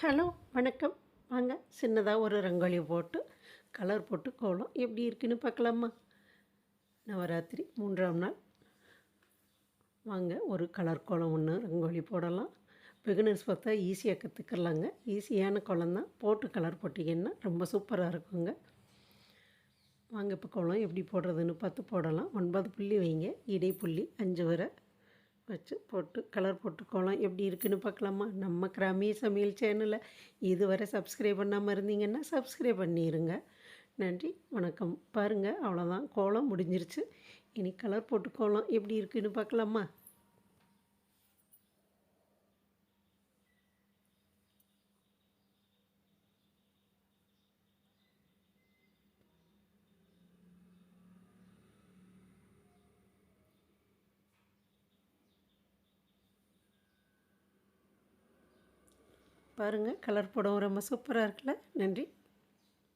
Hello வணக்கம். வாங்க சின்னதாக ஒரு ரங்கோலி போட்டு கலர் போட்டு கோலம் எப்படி இருக்குன்னு பார்க்கலாமா? நவராத்திரி 3ஆம் நாள். வாங்க ஒரு கலர் கோலம் ஒன்று ரங்கோலி போடலாம். பிகினர்ஸ் பார்த்தா ஈஸியாக கற்றுக்கலாங்க. ஈஸியான கோலம் தான். போட்டு கலர் போட்டிங்கன்னா ரொம்ப சூப்பராக இருக்குங்க. வாங்க இப்போ கோலம் எப்படி போடுறதுன்னு பார்த்து போடலாம். 9 புள்ளி வைங்க, இடைப்புள்ளி 5 வரை வச்சு போட்டு கலர் போட்டு கோலம் எப்படி இருக்குன்னு பார்க்கலாமா? நம்ம கிராமிய சமையல் சேனலை இதுவரை சப்ஸ்கிரைப் பண்ணாமல் இருந்தீங்கன்னா சப்ஸ்கிரைப் பண்ணிடுங்க. நன்றி, வணக்கம். பாருங்கள், அவ்வளோதான், கோலம் முடிஞ்சிருச்சு. இனி கலர் போட்டு கோலம் எப்படி இருக்குன்னு பார்க்கலாமா? பாருங்கள், கலர் போடவும் ரொம்ப சூப்பராக இருக்குல்ல. நன்றி.